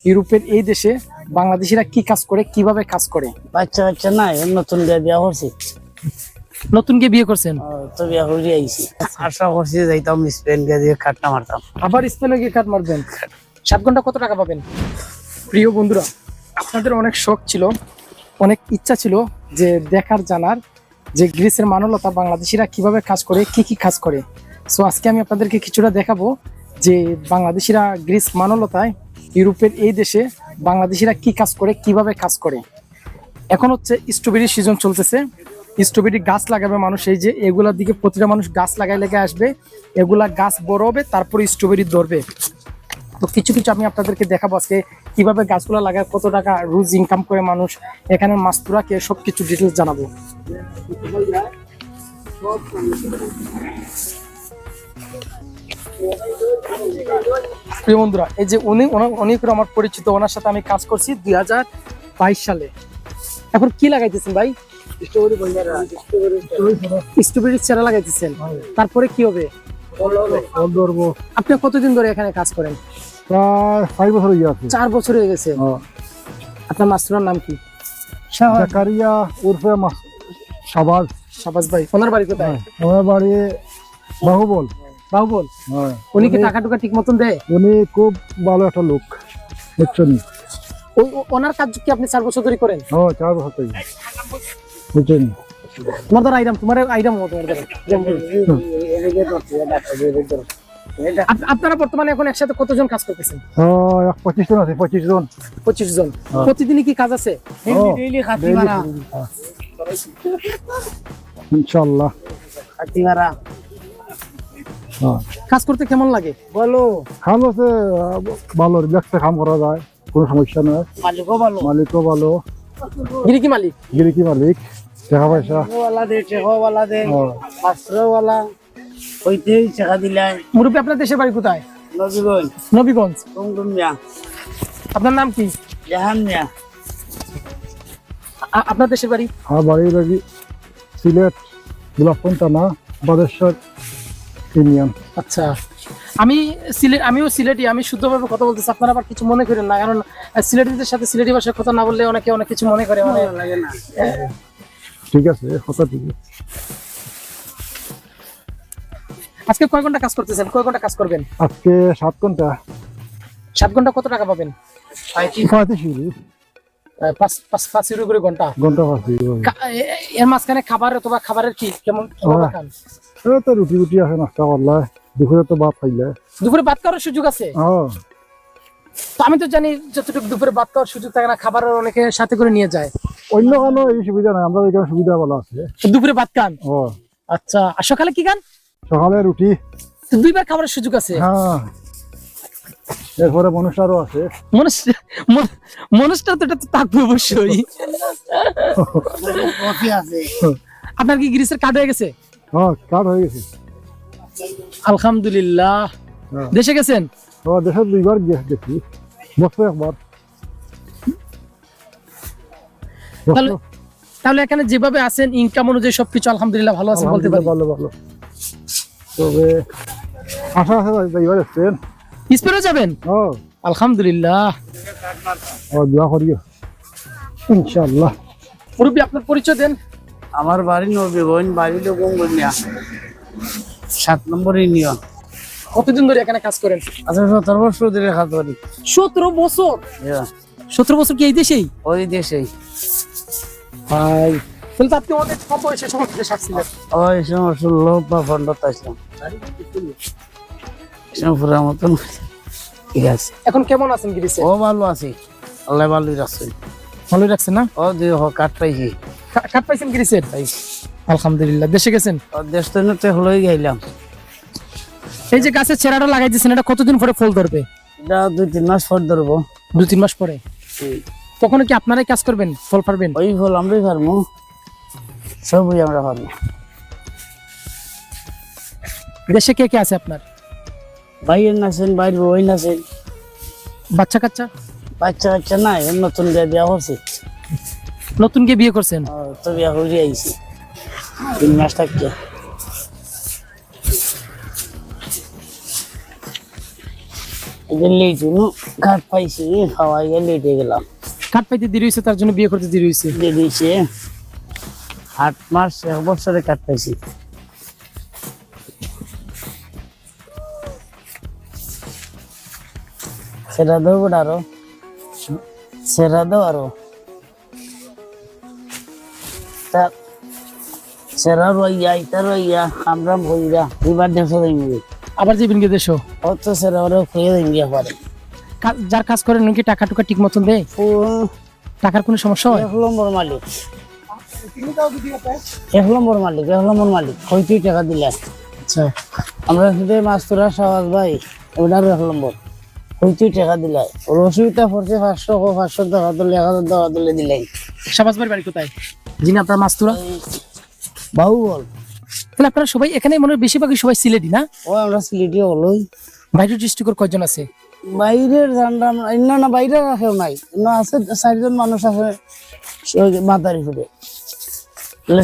ইউরোপের এই দেশে বাংলাদেশিরা কি কাজ করে, কিভাবে কাজ করে? বাচ্চা বাচ্চা নাই, নতুন বিয়া করছি। নতুন কে বিয়ে করছেন? তো বিয়া করে আইছি, আশা করছি যাইতাম স্পেন গিয়ে কাটটা মারতাম। আবার স্পেনে গিয়ে কাট মারবেন। 7 ঘন্টা কত টাকা পাবেন? প্রিয় বন্ধুরা, আপনাদের অনেক শখ ছিল, অনেক ইচ্ছা ছিল যে দেখার, জানার যে গ্রিসের মানবতা বাংলাদেশিরা কিভাবে কাজ করে, কি কি কাজ করে। সো আজকে আমি আপনাদেরকে কিছুটা দেখাবো যে বাংলাদেশিরা গ্রিস মানবতায় ইউরোপের এই দেশে বাংলাদেশিরা কি কাজ করে, কিভাবে কাজ করে। এখন হচ্ছে স্ট্রবেরি সিজন চলতেছে, স্ট্রবেরি গাছ লাগাবে মানুষ। এই যে এগুলার দিকে প্রতিটা মানুষ গাছ লেগে আসবে, এগুলা গাছ বড় হবে, তারপরে স্ট্রবেরি ধরবে। তো কিছু কিছু আমি আপনাদেরকে দেখাবো আজকে কিভাবে গাছগুলো লাগায়, কত টাকা রোজ ইনকাম করে মানুষ, এখানে মাস্তুরাকে সবকিছু ডিটেলস জানাবো। প্রিয় বন্ধুরা, এই যে উনি করে আমার পরিচিত, ওনার সাথে আমি কাজ করছি 2022 সালে। এখন কি লাগাইতেছেন ভাই? স্ট্রবেরি চারা লাগাইতেছেন, তারপরে কি হবে? আপনি কতদিন ধরে এখানে কাজ করেন? প্রায় 5 বছর হয়ে গেছে। 4 বছর হয়ে গেছে। আপনার মাস্টারের নাম কি? জাকারিয়া উর্ফে শাবাজ। শাবাজ ভাই। ওনার বাড়ি কোথায়? আমার বাড়ি বাহুবল। বাহুবল। উনি কি টাকা টুকা ঠিক মতন দেয়? উনি খুব ভালো একটা লোক, বুঝছেন? ওনার কাজ কি আপনি 4 বছর ধরে করেন? 4 বছর থেকে, বুঝছেন? তোমার দ্বারা আইডাম, তোমার আইডাম হতো তোমার দ্বারা। আপনারা বর্তমানে এখন একসাথে কতজন কাজ করতেছেন? 25 জন আছে। 25 জন। 25 জন। প্রতিদিনই কি কাজ আছে? ইনশাআল্লাহ। কাজ করতে কেমন লাগে বলো? ভালো আছে, ভালো রিল্যাক্সে কাম করা যায়, কোনো সমস্যা নয়। মালিকও ভালো। গিরি কি মালিক? গিরিকি মালিক, টাকা পয়সা মুরব্বী। আপনার দেশের বাড়ি কোথায়? নবীগঞ্জ। আপনার নাম কি? আপনার দেশের বাড়ি? আমার বাড়ির বাড়ি সিলেট, গোলাপগঞ্জ থানা, বাদেশ্বর ইউনিয়ন। আচ্ছা, আমিও সিলেটি, আমি শুদ্ধভাবে কথা বলতেছি, আপনারা আবার কিছু মনে করেন না, কারণ সিলেটিদের সাথে সিলেটি ভাষায় কথা না বললে অনেকে অনেক কিছু মনে করে। ঠিক আছে, কথা ঠিক আছে। আজকে কয় ঘন্টা কাজ করতেছেন? কয় ঘন্টা কাজ করবেন? আজকে 7 ঘন্টা। 7 ঘন্টা কত টাকা পাবেন? 35 ইউরো। 5 ইউরো করে ঘন্টা। এর মাঝখানে খাবার অথবা খাবারের কি কেমন খান? তো রুটি আছে, নাস্তা করলে, দুপুরে তো ভাত খাইলে। দুপুরে ভাত খাওয়ার সুযোগ আছে? তো আমি তো জানি যতটুকু দুপুরে ভাত খাওয়ার সুযোগ থাকে না, খাবারের অনেকে সাথে করে নিয়ে যায়। অন্য কোনো এই সুবিধা নাই, আমরা এখানে সুবিধা ভালো আছে। দুপুরে ভাত খান? আচ্ছা, আর সকালে কি খান? সকালে রুটি। 2বার খাবারের সুযোগ আছে? এরপরে মনুষ্যারও আছে। মনুষ্যটা তো এটা তো থাকবে অবশ্যই। আপনার কি গ্রিসের কার্ড হয়ে গেছে? কার্ড হয়ে গেছে, আলহামদুলিল্লাহ। দেশে গেছেন? দেশে 2বার গেছি, বছরে 1বার। তাহলে এখানে যেভাবে আছেন, ইনকাম অনুযায়ী সবকিছু আলহামদুলিল্লাহ ভালো আছে বলতে পারি। ভালো। তবে আশা আছে যাইবার আসছেন। স্পেনে যাবেন? আলহামদুলিল্লাহ। দোয়া করিও ইনশাআল্লাহ। মুরব্বী, আপনার পরিচয় দেন। আমার বাড়ি নবীগঞ্জ, বাড়ি লোকঙ্গনিয়া, 7 নম্বর ইউনিয়ন। কতদিন ধরে এখানে কাজ করেন? 17 বছর ধরে কাজ করি। 17 বছর? 17 বছর কি এই দেশেই? ওই দেশেই। ভাই, তাহলে তো আপনি অনেক কম বয়সে সময় দেশে আসছিলেন। ওই সময় 16 বা 15 আসলাম। পুরা মতন ঠিক আছে। এখন কেমন আছেন গ্রিসে? ভালো আছি, আল্লাহ ভালোই রাখছেন। ভালোই রাখছেন না? কাঠ পাইছি। কাঠ পাইছেন গ্রিসের? আলহামদুলিল্লাহ। দেশে গেছেন? দেশ তো হলোই গেলাম। এই যে গাছের চেরাটা লাগাই দিয়েছেন, এটা কতদিন পরে ফল ধরবে? এটা 2-3 মাস পর ধরবো। 2-3 মাস পরে? তখন কি আপনারাই কাজ করবেন, ফল পারবেন? ওই ফল আমরাই পারবো, সবই আমরা পারবো। দেশে কে কে আছে আপনার? ভাইয়ের নাচেন, ভাইয়ের বই নাচেন। বাচ্চা কাচ্চা? বাচ্চা নাই, নতুন বিয়া করছি। নতুন কে বিয়ে করছেন? তো বিয়া করে আইছি 3 মাস থাকতে। লেটে ঘাট পাইছি খাওয়াই লেটে গেলাম কাঠ পাইতে দেরি হয়েছে, তার জন্য বিয়ে করতে দেরি হয়েছে। দিয়ে দিয়েছে 8 মাস 1 বছরে কাট পাইছি। সেটা দেবো আরো, সেটা দেবো আরো, সেরা রইয়া ইটা রইয়া আমরা বইরা এবার দেশে যাইনি আবার যাবেন গিয়ে দেশো? অত সেরা ওরা খেয়ে যাইনি পারে। যার কাজ করেন নাকি টাকা টুকা ঠিক মতন দেয়? টাকার কোনো সমস্যা হয়? 1 নম্বর মালিক, 1 নম্বর মালিক, 1 নম্বর মালিক হইতে টাকা দিলে। আচ্ছা, আমরা শুধু মাছ তোরা সহজ ভাই, ওনার 1 নম্বর হইতে টাকা দিলে। ওর অসুবিধা পড়ছে 500 টাকা দিলে, 1000 টাকা দিলে দিলাই। শাহবাজ ভাইয়ের বাড়ি কোথায়? যিনি আপনার মাস্তুরা? বাবু বল, তাহলে আপনারা সবাই এখানে মনে হয় বেশিরভাগই সবাই সিলেটি না? ও আমরা সিলেটি হলোই। বাইরের ডিস্ট্রিক্টের কয়জন আছে? বাইরের জানরা না বাইরে রাখেও নাই, আছে 4 জন মানুষ আছে মাতারি ফুটে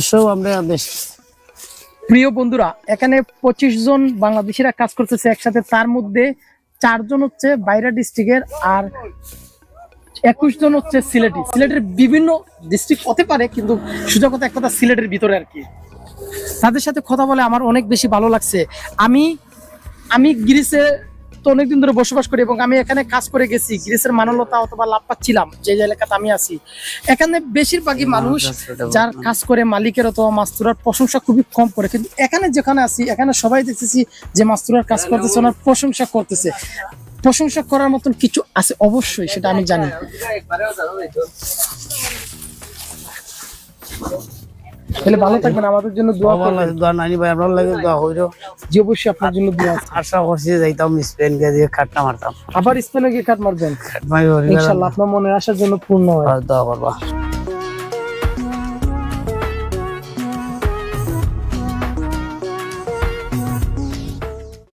সব আমরা দেশ। প্রিয় বন্ধুরা, এখানে 25 জন বাংলাদেশিরা কাজ করতেছে একসাথে, তার মধ্যে 4 জন হচ্ছে বাইরা ডিস্ট্রিক্টের আর 21 জন হচ্ছে সিলেটি। সিলেটের বিভিন্ন ডিস্ট্রিক্ট হতে পারে, কিন্তু সোজা কথা এক কথা সিলেটের ভিতরে আর কি। তাদের সাথে কথা বলে আমার অনেক বেশি ভালো লাগছে। আমি গ্রিসে তো অনেকদিন ধরে বসবাস করি এবং আমি এখানে কাজ করে গেছি। গ্রিসের মানবতা অথবা লাভ পাচ্ছিলাম যে এলাকাতে আমি আছি। এখানে বেশিরভাগই মানুষ যার কাজ করে মালিকের অথবা মাস্তুরার প্রশংসা খুবই কম করে, কিন্তু এখানে যেখানে আছি এখানে সবাই দেখতেছি যে মাস্তুরার কাজ করতেছে, ওনার প্রশংসা করতেছে। প্রশংসা করার মতন কিছু আছে অবশ্যই, সেটা আমি জানি। তাহলে ভালো থাকবেন, আমাদের জন্য দোয়া করবেন। দোয়া নানি ভাই আপনার লাগে দোয়া হইলো। জি অবশ্যই, আপনার জন্য দোয়া আছে। আশা করছি যাইতাম স্পেন দিয়ে কাটটা মারতাম, আবার স্পেনে গিয়ে কাট মারবেন ভাই ইনশাআল্লাহ, আপনার মনের আশার জন্য পূর্ণ হয়। দোয়া করবা।